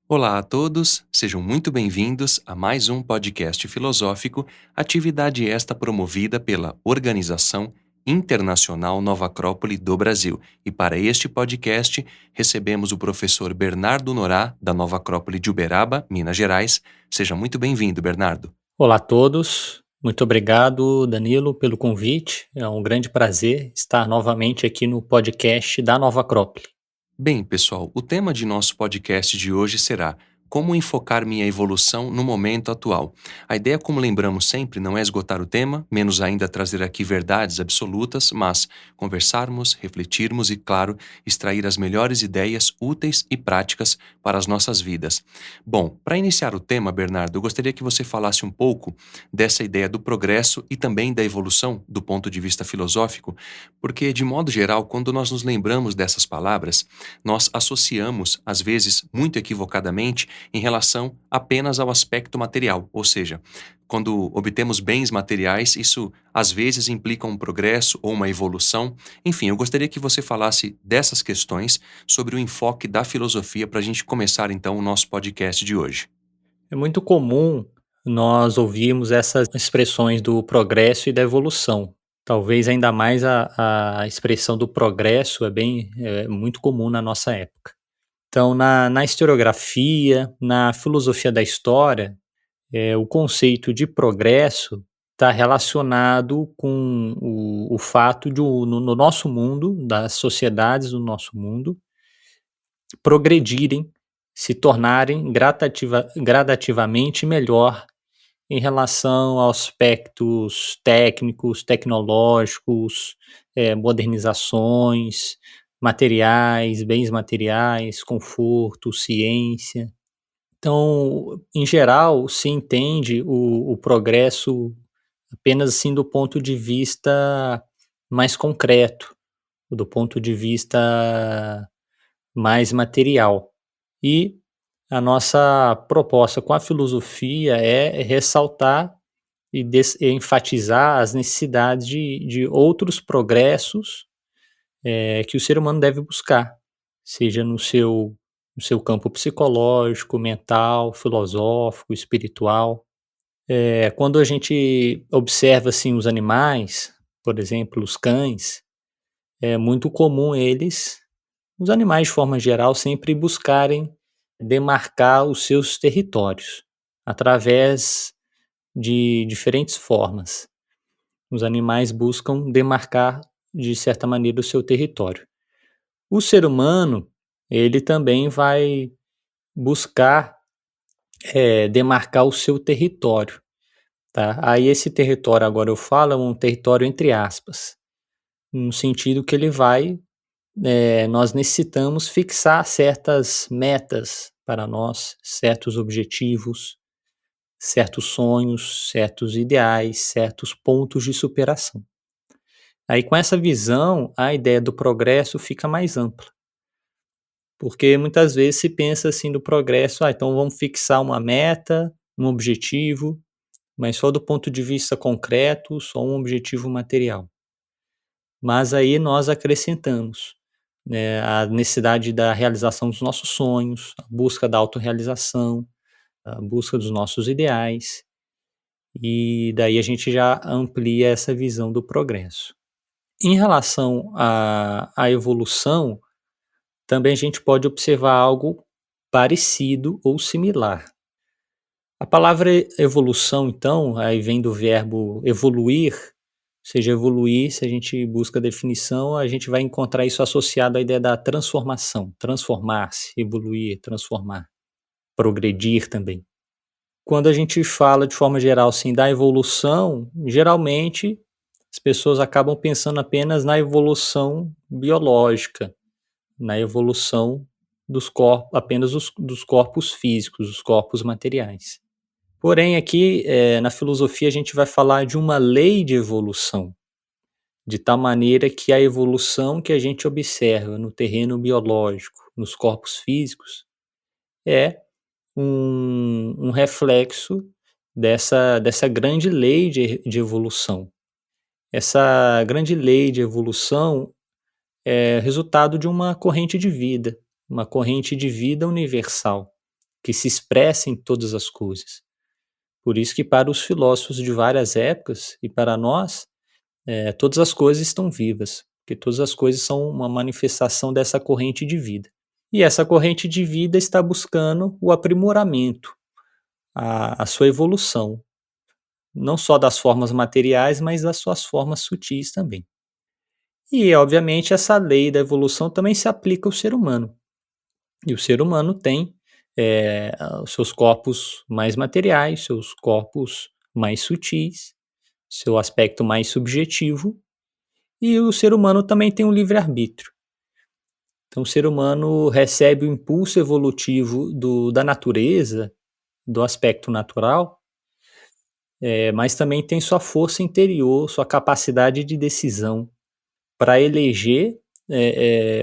Olá a todos, sejam muito bem-vindos a mais um podcast filosófico, atividade esta promovida pela Organização Internacional Nova Acrópole do Brasil. E para este podcast, recebemos o professor Bernardo Norá, da Nova Acrópole de Uberaba, Minas Gerais. Seja muito bem-vindo, Bernardo. Olá a todos, muito obrigado, Danilo, pelo convite. É um grande prazer estar novamente aqui no podcast da Nova Acrópole. Bem, pessoal, o tema de nosso podcast de hoje será Como enfocar minha evolução no momento atual. A ideia, como lembramos sempre, não é esgotar o tema, menos ainda trazer aqui verdades absolutas, mas conversarmos, refletirmos e, claro, extrair as melhores ideias úteis e práticas para as nossas vidas. Bom, para iniciar o tema, Bernardo, eu gostaria que você falasse um pouco dessa ideia do progresso e também da evolução do ponto de vista filosófico, porque, de modo geral, quando nós nos lembramos dessas palavras, nós associamos, às vezes muito equivocadamente, em relação apenas ao aspecto material, ou seja, quando obtemos bens materiais, isso às vezes implica um progresso ou uma evolução. Enfim, eu gostaria que você falasse dessas questões sobre o enfoque da filosofia para a gente começar então o nosso podcast de hoje. É muito comum nós ouvirmos essas expressões do progresso e da evolução. Talvez ainda mais a expressão do progresso é muito comum na nossa época. Então, na historiografia, na filosofia da história, o conceito de progresso está relacionado com o fato de, no nosso mundo, das sociedades do nosso mundo, progredirem, se tornarem gradativamente melhor em relação aos aspectos técnicos, tecnológicos, modernizações, materiais, bens materiais, conforto, ciência. Então, em geral, se entende o progresso apenas assim do ponto de vista mais concreto, do ponto de vista mais material. E a nossa proposta com a filosofia é ressaltar e enfatizar as necessidades de outros progressos que o ser humano deve buscar, seja no seu campo psicológico, mental, filosófico, espiritual. Quando a gente observa assim, os animais, por exemplo, os cães, é muito comum os animais de forma geral, sempre buscarem demarcar os seus territórios através de diferentes formas. Os animais buscam demarcar, de certa maneira, o seu território. O ser humano, ele também vai buscar demarcar o seu território, tá? Aí esse território, agora eu falo, é um território entre aspas, no sentido que nós necessitamos fixar certas metas para nós, certos objetivos, certos sonhos, certos ideais, certos pontos de superação. Aí, com essa visão, a ideia do progresso fica mais ampla, porque muitas vezes se pensa assim do progresso, então vamos fixar uma meta, um objetivo, mas só do ponto de vista concreto, só um objetivo material. Mas aí nós acrescentamos, né, a necessidade da realização dos nossos sonhos, a busca da autorrealização, a busca dos nossos ideais, e daí a gente já amplia essa visão do progresso. Em relação à evolução, também a gente pode observar algo parecido ou similar. A palavra evolução, então, aí vem do verbo evoluir, ou seja, evoluir, se a gente busca a definição, a gente vai encontrar isso associado à ideia da transformação, transformar-se, evoluir, transformar, progredir também. Quando a gente fala de forma geral assim, da evolução, geralmente as pessoas acabam pensando apenas na evolução biológica, na evolução dos corpos, apenas dos corpos físicos, dos corpos materiais. Porém, aqui na filosofia a gente vai falar de uma lei de evolução, de tal maneira que a evolução que a gente observa no terreno biológico, nos corpos físicos, é um reflexo dessa grande lei de evolução. Essa grande lei de evolução é resultado de uma corrente de vida universal, que se expressa em todas as coisas. Por isso que para os filósofos de várias épocas e para nós, todas as coisas estão vivas, porque todas as coisas são uma manifestação dessa corrente de vida. E essa corrente de vida está buscando o aprimoramento, a sua evolução, não só das formas materiais, mas das suas formas sutis também. E, obviamente, essa lei da evolução também se aplica ao ser humano. E o ser humano tem os seus corpos mais materiais, seus corpos mais sutis, seu aspecto mais subjetivo, e o ser humano também tem um livre-arbítrio. Então, o ser humano recebe o impulso evolutivo da natureza, do aspecto natural, mas também tem sua força interior, sua capacidade de decisão para eleger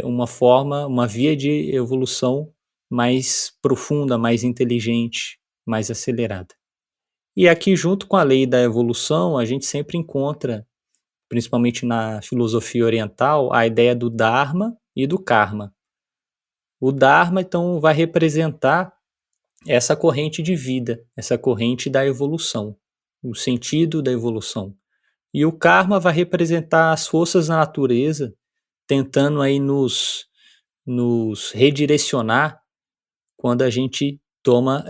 uma via de evolução mais profunda, mais inteligente, mais acelerada. E aqui, junto com a lei da evolução, a gente sempre encontra, principalmente na filosofia oriental, a ideia do Dharma e do Karma. O Dharma, então, vai representar essa corrente de vida, essa corrente da evolução, o sentido da evolução. E o Karma vai representar as forças da natureza, tentando aí nos redirecionar quando a gente toma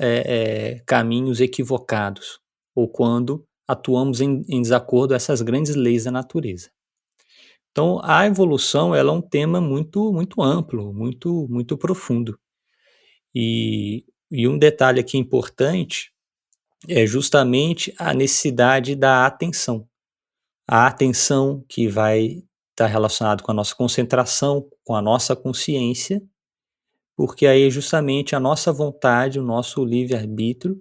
caminhos equivocados, ou quando atuamos em desacordo com essas grandes leis da natureza. Então, a evolução ela é um tema muito, muito amplo, muito, muito profundo. E um detalhe aqui importante é justamente a necessidade da atenção. A atenção que vai estar relacionada com a nossa concentração, com a nossa consciência, porque aí é justamente a nossa vontade, o nosso livre-arbítrio,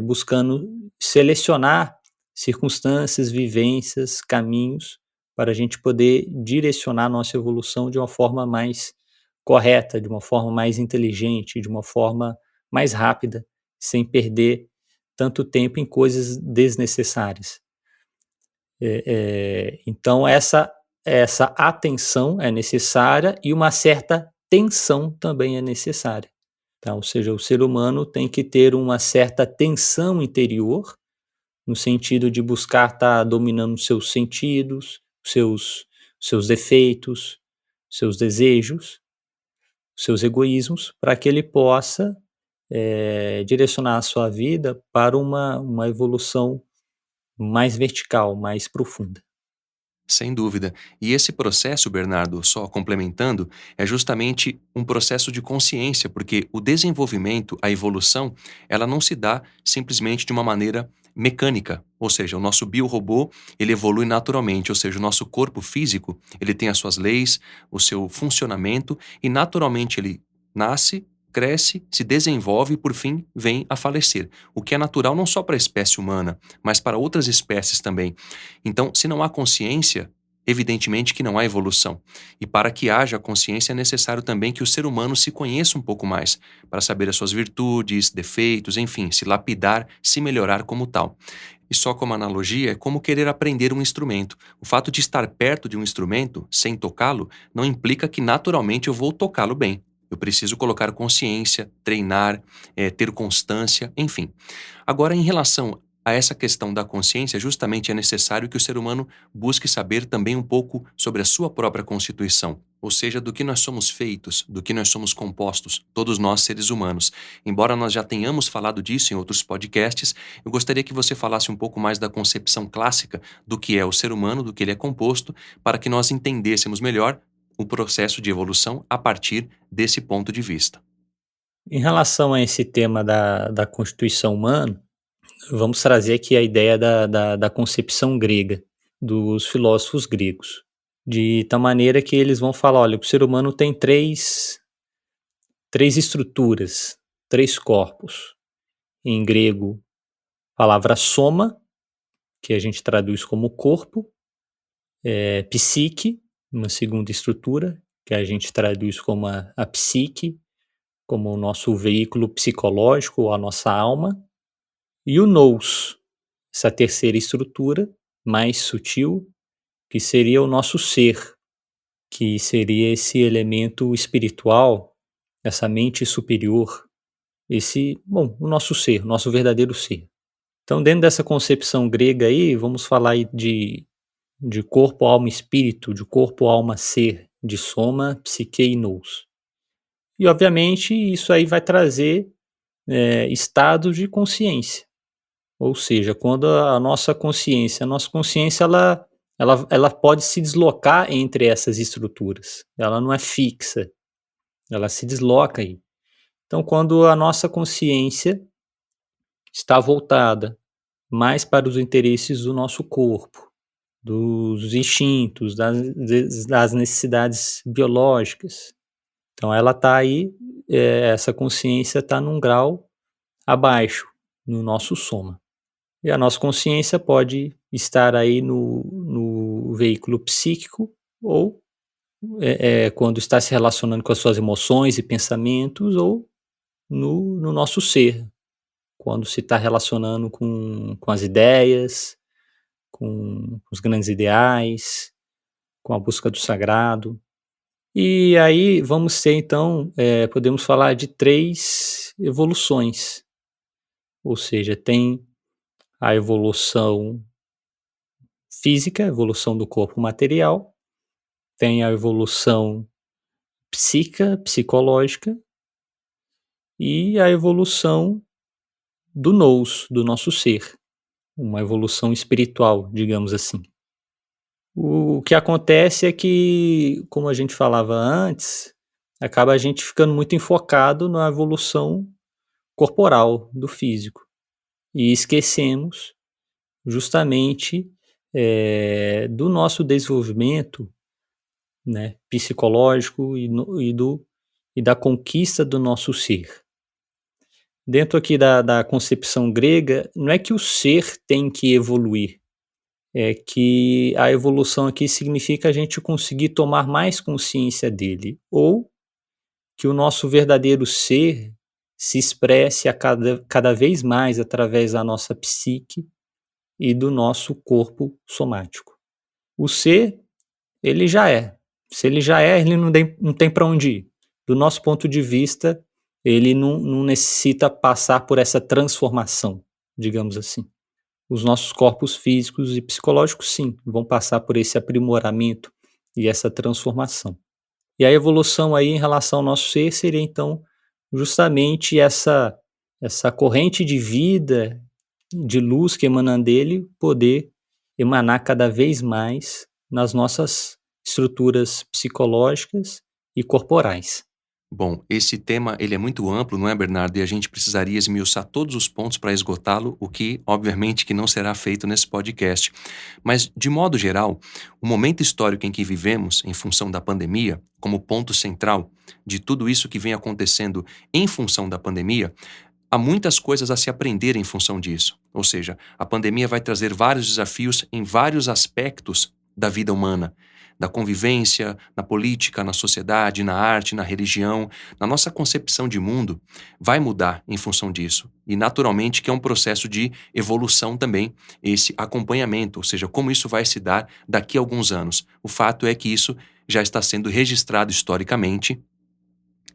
buscando selecionar circunstâncias, vivências, caminhos, para a gente poder direcionar a nossa evolução de uma forma mais correta, de uma forma mais inteligente, de uma forma mais rápida, sem perder tanto tempo em coisas desnecessárias. Então, essa atenção é necessária e uma certa tensão também é necessária. Tá? Ou seja, o ser humano tem que ter uma certa tensão interior, no sentido de buscar estar dominando seus sentidos, seus defeitos, seus desejos, seus egoísmos, para que ele possa direcionar a sua vida para uma evolução mais vertical, mais profunda. Sem dúvida. E esse processo, Bernardo, só complementando, é justamente um processo de consciência, porque o desenvolvimento, a evolução, ela não se dá simplesmente de uma maneira mecânica, ou seja, o nosso biorobô, ele evolui naturalmente, ou seja, o nosso corpo físico, ele tem as suas leis, o seu funcionamento e naturalmente ele nasce, cresce, se desenvolve e por fim vem a falecer, o que é natural não só para a espécie humana, mas para outras espécies também. Então, se não há consciência, evidentemente que não há evolução. E para que haja consciência é necessário também que o ser humano se conheça um pouco mais, para saber as suas virtudes, defeitos, enfim, se lapidar, se melhorar como tal. E só como analogia, é como querer aprender um instrumento. O fato de estar perto de um instrumento, sem tocá-lo, não implica que naturalmente eu vou tocá-lo bem. Eu preciso colocar consciência, treinar, ter constância, enfim. Agora, em relação a essa questão da consciência, justamente é necessário que o ser humano busque saber também um pouco sobre a sua própria constituição, ou seja, do que nós somos feitos, do que nós somos compostos, todos nós seres humanos. Embora nós já tenhamos falado disso em outros podcasts, eu gostaria que você falasse um pouco mais da concepção clássica do que é o ser humano, do que ele é composto, para que nós entendêssemos melhor o processo de evolução a partir desse ponto de vista. Em relação a esse tema da constituição humana, vamos trazer aqui a ideia da concepção grega, dos filósofos gregos. De tal maneira que eles vão falar, olha, o ser humano tem três estruturas, três corpos. Em grego, a palavra soma, que a gente traduz como corpo, psique, uma segunda estrutura, que a gente traduz como a psique, como o nosso veículo psicológico, ou a nossa alma, e o nous, essa terceira estrutura, mais sutil, que seria o nosso ser, que seria esse elemento espiritual, essa mente superior, o nosso ser, o nosso verdadeiro ser. Então, dentro dessa concepção grega aí, vamos falar aí de corpo, alma e espírito, de corpo, alma, ser, de soma, psique e nous. E, obviamente, isso aí vai trazer estados de consciência. Ou seja, quando a nossa consciência ela pode se deslocar entre essas estruturas. Ela não é fixa, ela se desloca aí. Então, quando a nossa consciência está voltada mais para os interesses do nosso corpo, dos instintos, das necessidades biológicas, então ela está aí, essa consciência está num grau abaixo, no nosso soma. E a nossa consciência pode estar aí no veículo psíquico ou quando está se relacionando com as suas emoções e pensamentos ou no nosso ser, quando se está relacionando com as ideias, com os grandes ideais, com a busca do sagrado. E aí vamos ter então, podemos falar de 3 evoluções, ou seja, tem a evolução física, a evolução do corpo material, tem a evolução psicológica e a evolução do nous, do nosso ser, uma evolução espiritual, digamos assim. O que acontece é que, como a gente falava antes, acaba a gente ficando muito enfocado na evolução corporal, do físico, e esquecemos justamente do nosso desenvolvimento, né, psicológico e da conquista do nosso ser. Dentro aqui da concepção grega, não é que o ser tem que evoluir, é que a evolução aqui significa a gente conseguir tomar mais consciência dele, ou que o nosso verdadeiro ser se expresse cada vez mais através da nossa psique e do nosso corpo somático. O ser, ele já é. Se ele já é, ele não tem para onde ir. Do nosso ponto de vista, ele não necessita passar por essa transformação, digamos assim. Os nossos corpos físicos e psicológicos, sim, vão passar por esse aprimoramento e essa transformação. E a evolução aí em relação ao nosso ser seria, então, justamente essa corrente de vida, de luz que emana dele, poder emanar cada vez mais nas nossas estruturas psicológicas e corporais. Bom, esse tema ele é muito amplo, não é, Bernardo? E a gente precisaria esmiuçar todos os pontos para esgotá-lo, o que, obviamente, que não será feito nesse podcast. Mas, de modo geral, o momento histórico em que vivemos, em função da pandemia, como ponto central de tudo isso que vem acontecendo em função da pandemia, há muitas coisas a se aprender em função disso. Ou seja, a pandemia vai trazer vários desafios em vários aspectos da vida humana, da convivência, na política, na sociedade, na arte, na religião, na nossa concepção de mundo, vai mudar em função disso. E naturalmente que é um processo de evolução também, esse acompanhamento, ou seja, como isso vai se dar daqui a alguns anos. O fato é que isso já está sendo registrado historicamente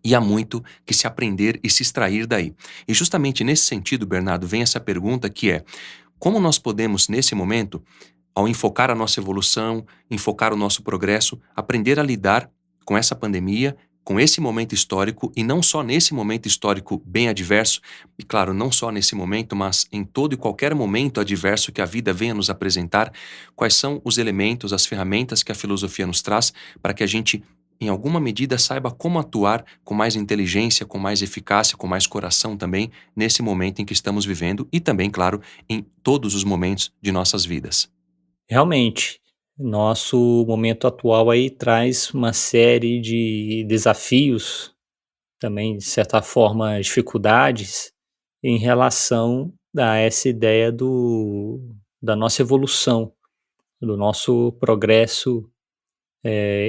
e há muito que se aprender e se extrair daí. E justamente nesse sentido, Bernardo, vem essa pergunta que é: como nós podemos, nesse momento, ao enfocar a nossa evolução, enfocar o nosso progresso, aprender a lidar com essa pandemia, com esse momento histórico, e não só nesse momento histórico bem adverso, e claro, não só nesse momento, mas em todo e qualquer momento adverso que a vida venha nos apresentar, quais são os elementos, as ferramentas que a filosofia nos traz para que a gente, em alguma medida, saiba como atuar com mais inteligência, com mais eficácia, com mais coração também, nesse momento em que estamos vivendo e também, claro, em todos os momentos de nossas vidas. Realmente, nosso momento atual aí traz uma série de desafios, também de certa forma dificuldades, em relação a essa ideia da nossa evolução, do nosso progresso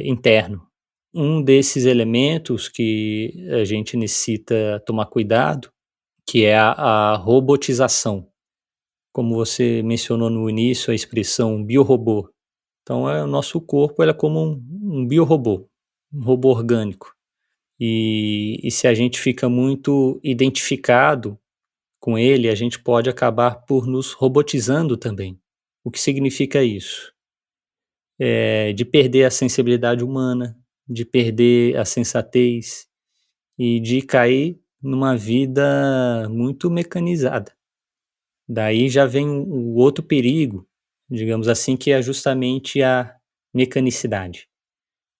interno. Um desses elementos que a gente necessita tomar cuidado, que é a robotização. Como você mencionou no início, a expressão biorobô. Então, o nosso corpo ele é como um biorobô, um robô orgânico. E se a gente fica muito identificado com ele, a gente pode acabar por nos robotizando também. O que significa isso? De perder a sensibilidade humana, de perder a sensatez e de cair numa vida muito mecanizada. Daí já vem o outro perigo, digamos assim, que é justamente a mecanicidade,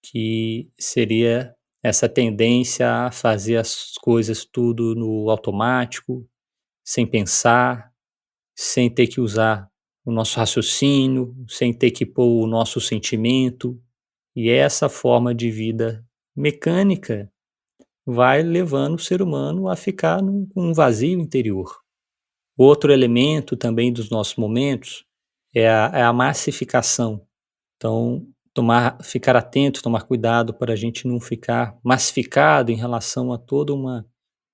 que seria essa tendência a fazer as coisas tudo no automático, sem pensar, sem ter que usar o nosso raciocínio, sem ter que pôr o nosso sentimento. E essa forma de vida mecânica vai levando o ser humano a ficar com um vazio interior. Outro elemento também dos nossos momentos é a massificação. Então, ficar atento, tomar cuidado para a gente não ficar massificado em relação a toda uma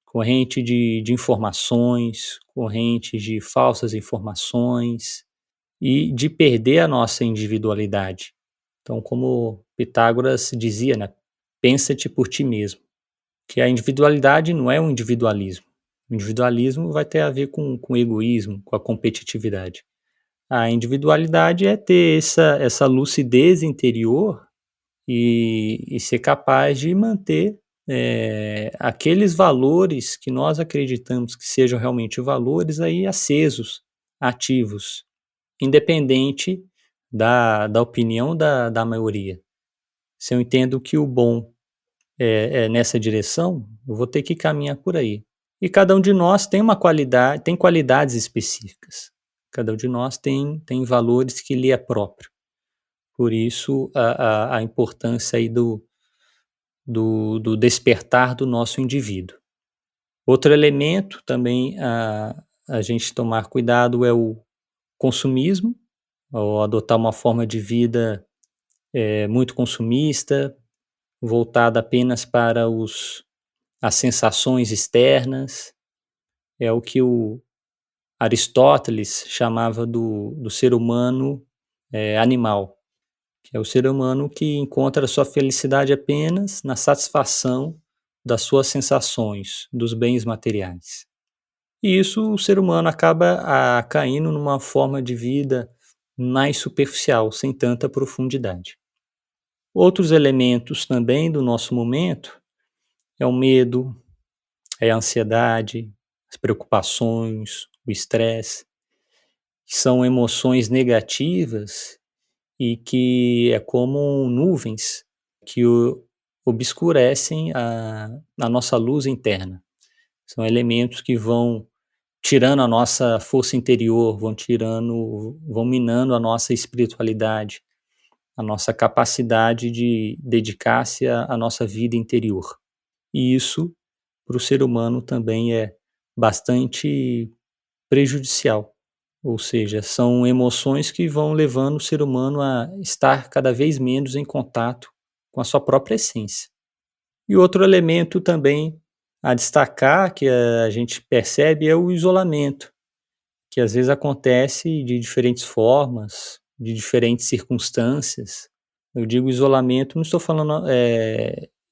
corrente de informações, corrente de falsas informações e de perder a nossa individualidade. Então, como Pitágoras dizia, né, pensa-te por ti mesmo, que a individualidade não é um individualismo. O individualismo vai ter a ver com o egoísmo, com a competitividade. A individualidade é ter essa lucidez interior e ser capaz de manter aqueles valores que nós acreditamos que sejam realmente valores aí acesos, ativos, independente da opinião da maioria. Se eu entendo que o bom é nessa direção, eu vou ter que caminhar por aí. E cada um de nós tem uma qualidade, tem qualidades específicas. Cada um de nós tem valores que lhe é próprio. Por isso, a importância aí do despertar do nosso indivíduo. Outro elemento também a gente tomar cuidado é o consumismo, ou adotar uma forma de vida muito consumista, voltada apenas para as sensações externas. É o que o Aristóteles chamava do ser humano animal, que é o ser humano que encontra a sua felicidade apenas na satisfação das suas sensações, dos bens materiais. E isso o ser humano acaba caindo numa forma de vida mais superficial, sem tanta profundidade. Outros elementos também do nosso momento é o medo, é a ansiedade, as preocupações, o estresse, que são emoções negativas e que é como nuvens que obscurecem a nossa luz interna. São elementos que vão tirando a nossa força interior, vão minando a nossa espiritualidade, a nossa capacidade de dedicar-se à nossa vida interior. E isso, para o ser humano, também é bastante prejudicial. Ou seja, são emoções que vão levando o ser humano a estar cada vez menos em contato com a sua própria essência. E outro elemento também a destacar, que a gente percebe, é o isolamento, que às vezes acontece de diferentes formas, de diferentes circunstâncias. Eu digo isolamento, não estou falando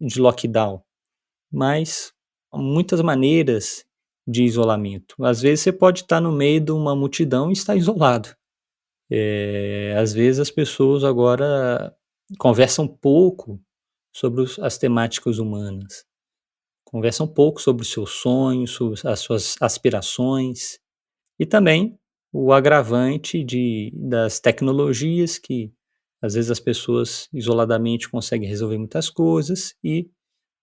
de lockdown, mas muitas maneiras de isolamento. Às vezes você pode estar no meio de uma multidão e estar isolado. Às vezes as pessoas agora conversam pouco sobre as temáticas humanas. Conversam pouco sobre os seus sonhos, sobre as suas aspirações. E também o agravante das tecnologias, que às vezes as pessoas isoladamente conseguem resolver muitas coisas, e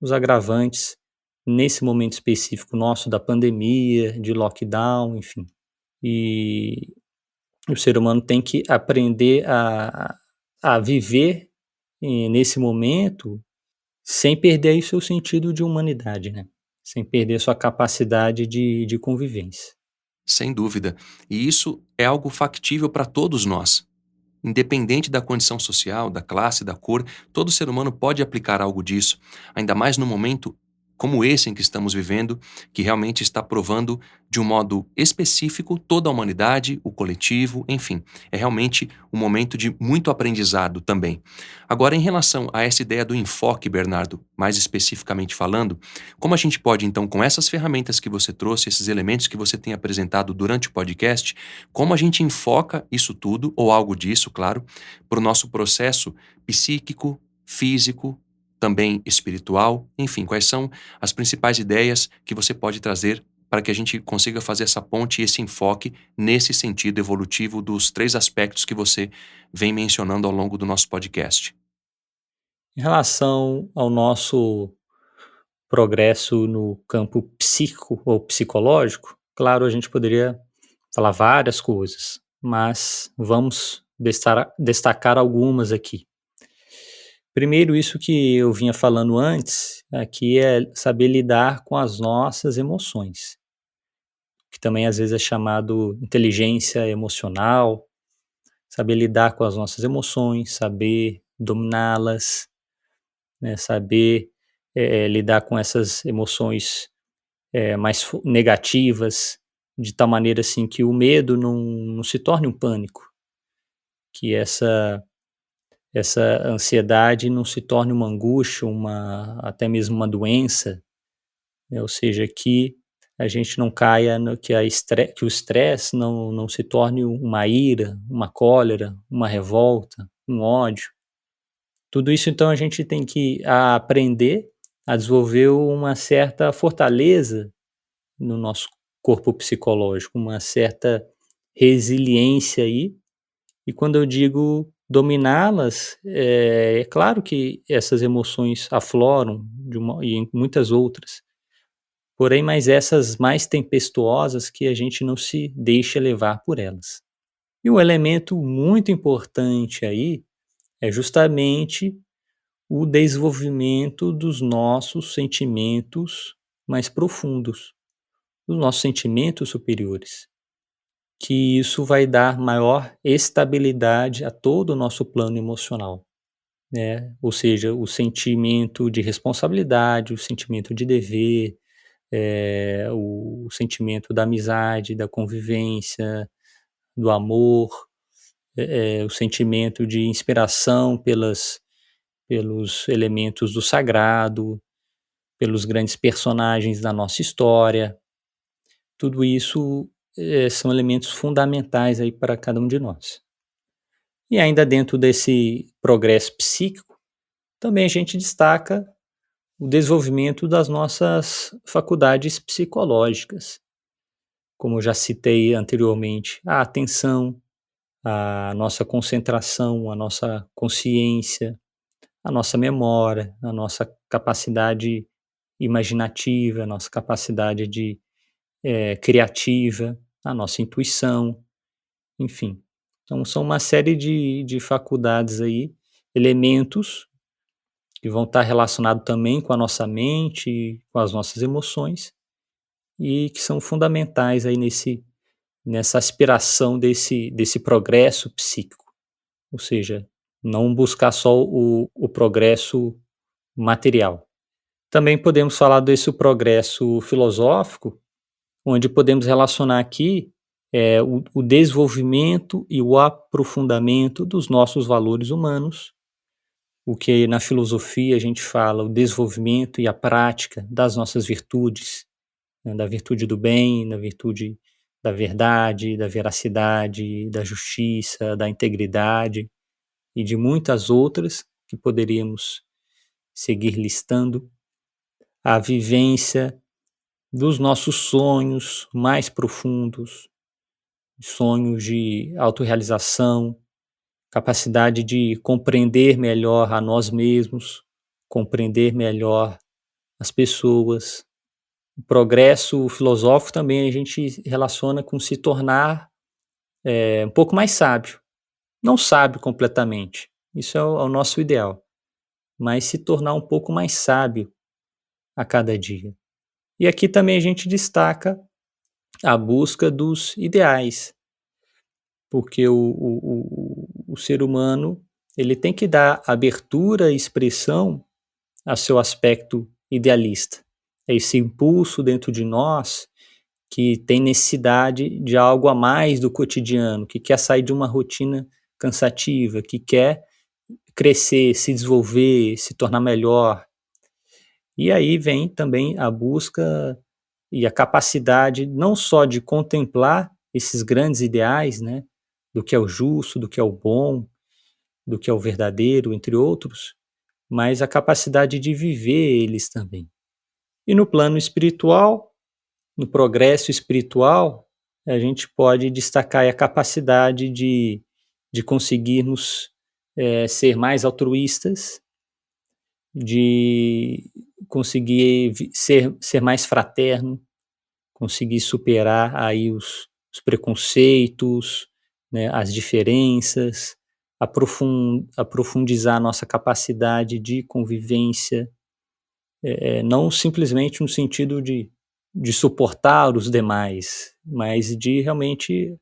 os agravantes nesse momento específico nosso da pandemia, de lockdown, enfim. E o ser humano tem que aprender a viver nesse momento sem perder aí seu sentido de humanidade, né? Sem perder sua capacidade de convivência. Sem dúvida. E isso é algo factível para todos nós. Independente da condição social, da classe, da cor, todo ser humano pode aplicar algo disso, ainda mais no momento como esse em que estamos vivendo, que realmente está provando de um modo específico toda a humanidade, o coletivo, enfim. É realmente um momento de muito aprendizado também. Agora, em relação a essa ideia do enfoque, Bernardo, mais especificamente falando, como a gente pode, então, com essas ferramentas que você trouxe, esses elementos que você tem apresentado durante o podcast, como a gente enfoca isso tudo, ou algo disso, claro, para o nosso processo psíquico, físico, também espiritual, enfim, quais são as principais ideias que você pode trazer para que a gente consiga fazer essa ponte e esse enfoque nesse sentido evolutivo dos 3 aspectos que você vem mencionando ao longo do nosso podcast. Em relação ao nosso progresso no campo psíquico ou psicológico, claro, a gente poderia falar várias coisas, mas vamos destacar algumas aqui. Primeiro, isso que eu vinha falando antes, aqui é saber lidar com as nossas emoções, que também às vezes é chamado inteligência emocional, saber lidar com as nossas emoções, saber dominá-las, né, saber lidar com essas emoções mais negativas, de tal maneira assim que o medo não se torne um pânico, que essa ansiedade não se torne uma angústia, até mesmo uma doença, né? Ou seja, que a gente não caia no que que o estresse não se torne uma ira, uma cólera, uma revolta, um ódio. Tudo isso então a gente tem que aprender a desenvolver uma certa fortaleza no nosso corpo psicológico, uma certa resiliência aí. E quando eu digo dominá-las, é claro que essas emoções afloram e em muitas outras, porém, mais essas mais tempestuosas que a gente não se deixa levar por elas. E um elemento muito importante aí é justamente o desenvolvimento dos nossos sentimentos mais profundos, dos nossos sentimentos superiores, que isso vai dar maior estabilidade a todo o nosso plano emocional, né? Ou seja, o sentimento de responsabilidade, o sentimento de dever, o sentimento da amizade, da convivência, do amor, o sentimento de inspiração pelos elementos do sagrado, pelos grandes personagens da nossa história. Tudo isso são elementos fundamentais aí para cada um de nós. E ainda dentro desse progresso psíquico, também a gente destaca o desenvolvimento das nossas faculdades psicológicas, como eu já citei anteriormente, a atenção, a nossa concentração, a nossa consciência, a nossa memória, a nossa capacidade imaginativa, a nossa capacidade criativa, a nossa intuição, enfim. Então, são uma série de faculdades aí, elementos que vão estar relacionados também com a nossa mente, com as nossas emoções, e que são fundamentais aí nessa aspiração desse progresso psíquico. Ou seja, não buscar só o progresso material. Também podemos falar desse progresso filosófico, onde podemos relacionar aqui o desenvolvimento e o aprofundamento dos nossos valores humanos, o que na filosofia a gente fala o desenvolvimento e a prática das nossas virtudes, né, da virtude do bem, da virtude da verdade, da veracidade, da justiça, da integridade e de muitas outras que poderíamos seguir listando, a vivência dos nossos sonhos mais profundos, sonhos de autorrealização, capacidade de compreender melhor a nós mesmos, compreender melhor as pessoas. O progresso filosófico também a gente relaciona com se tornar um pouco mais sábio. Não sábio completamente, isso é o nosso ideal, mas se tornar um pouco mais sábio a cada dia. E aqui também a gente destaca a busca dos ideais, porque o ser humano ele tem que dar abertura e expressão a seu aspecto idealista. é esse impulso dentro de nós que tem necessidade de algo a mais do cotidiano, que quer sair de uma rotina cansativa, que quer crescer, se desenvolver, se tornar melhor. E aí vem também a busca e a capacidade não só de contemplar esses grandes ideais, né, do que é o justo, do que é o bom, do que é o verdadeiro, entre outros, mas a capacidade de viver eles também. E no plano espiritual, no progresso espiritual, a gente pode destacar a capacidade de conseguirmos ser mais altruístas, de conseguir ser mais fraterno, conseguir superar aí os preconceitos, né, as diferenças, aprofundizar a nossa capacidade de convivência, não simplesmente no sentido de suportar os demais, mas de realmente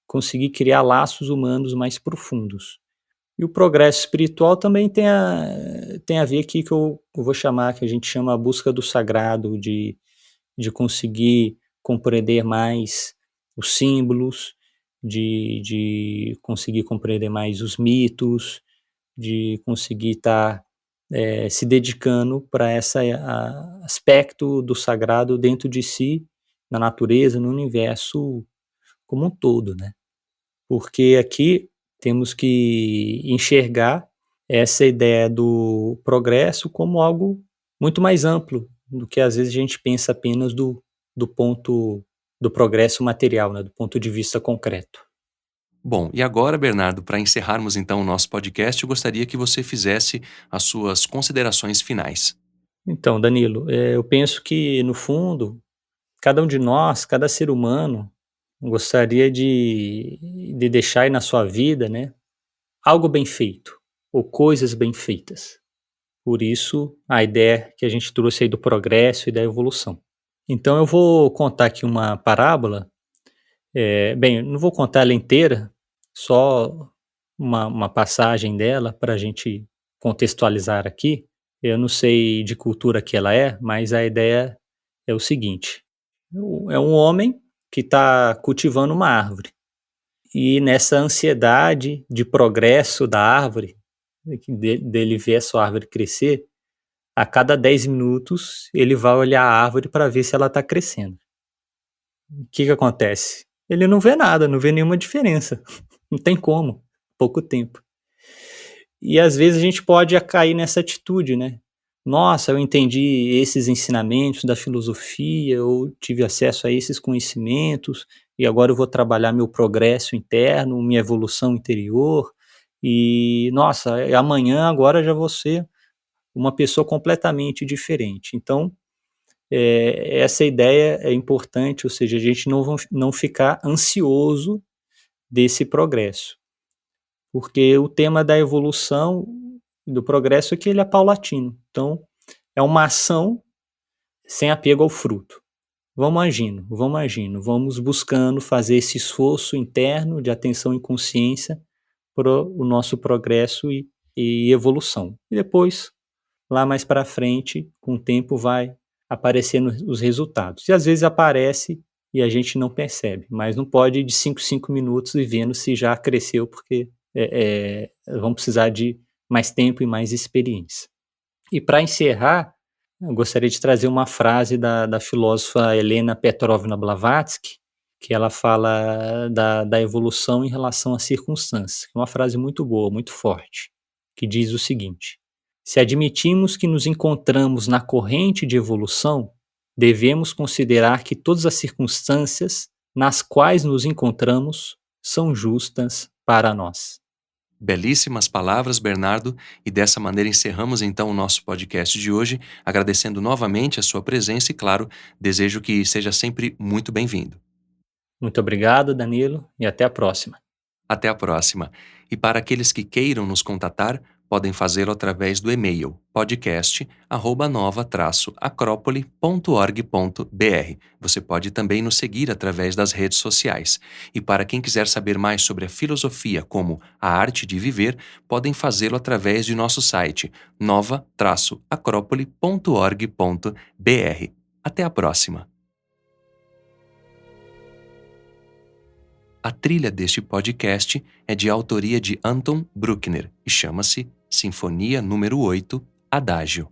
conseguir criar laços humanos mais profundos. E o progresso espiritual também tem a ver aqui que eu vou chamar, que a gente chama a busca do sagrado, de conseguir compreender mais os símbolos, de conseguir compreender mais os mitos, de conseguir estar se dedicando para esse aspecto do sagrado dentro de si, na natureza, no universo como um todo, né? Porque aqui temos que enxergar essa ideia do progresso como algo muito mais amplo do que às vezes a gente pensa apenas do ponto do progresso material, né, do ponto de vista concreto. Bom, e agora, Bernardo, para encerrarmos então o nosso podcast, eu gostaria que você fizesse as suas considerações finais. Então, Danilo, eu penso que, no fundo, cada um de nós, cada ser humano, gostaria de deixar aí na sua vida, né, algo bem feito, ou coisas bem feitas. Por isso, a ideia que a gente trouxe aí do progresso e da evolução. Então, eu vou contar aqui uma parábola. Bem, não vou contar ela inteira, só uma passagem dela para a gente contextualizar aqui. Eu não sei de cultura que ela é, mas a ideia é o seguinte: é um homem que está cultivando uma árvore. E nessa ansiedade de progresso da árvore, dele ver a sua árvore crescer, a cada 10 minutos ele vai olhar a árvore para ver se ela está crescendo. O que acontece? Ele não vê nada, não vê nenhuma diferença. Não tem como, pouco tempo. E às vezes a gente pode cair nessa atitude, né? Nossa, eu entendi esses ensinamentos da filosofia, eu tive acesso a esses conhecimentos, e agora eu vou trabalhar meu progresso interno, minha evolução interior, e nossa, amanhã agora já vou ser uma pessoa completamente diferente. Então, essa ideia é importante, ou seja, a gente não ficar ansioso desse progresso. Porque o tema da evolução, do progresso, é que ele é paulatino. Então, é uma ação sem apego ao fruto. Vamos agindo, vamos buscando fazer esse esforço interno de atenção e consciência para o nosso progresso e evolução. E depois, lá mais para frente, com o tempo, vai aparecendo os resultados. E às vezes aparece e a gente não percebe, mas não pode ir de 5 minutos e vendo se já cresceu, porque vamos precisar de mais tempo e mais experiência. E para encerrar, eu gostaria de trazer uma frase da filósofa Helena Petrovna Blavatsky, que ela fala da evolução em relação às circunstâncias. Uma frase muito boa, muito forte, que diz o seguinte: se admitimos que nos encontramos na corrente de evolução, devemos considerar que todas as circunstâncias nas quais nos encontramos são justas para nós. Belíssimas palavras, Bernardo, e dessa maneira encerramos então o nosso podcast de hoje, agradecendo novamente a sua presença e, claro, desejo que seja sempre muito bem-vindo. Muito obrigado, Danilo, e até a próxima. Até a próxima. E para aqueles que queiram nos contatar, podem fazê-lo através do e-mail podcast@nova-acropole.org.br. Você pode também nos seguir através das redes sociais. E para quem quiser saber mais sobre a filosofia como a arte de viver, podem fazê-lo através de nosso site nova-acropole.org.br. Até a próxima! A trilha deste podcast é de autoria de Anton Bruckner e chama-se Sinfonia número 8, Adágio.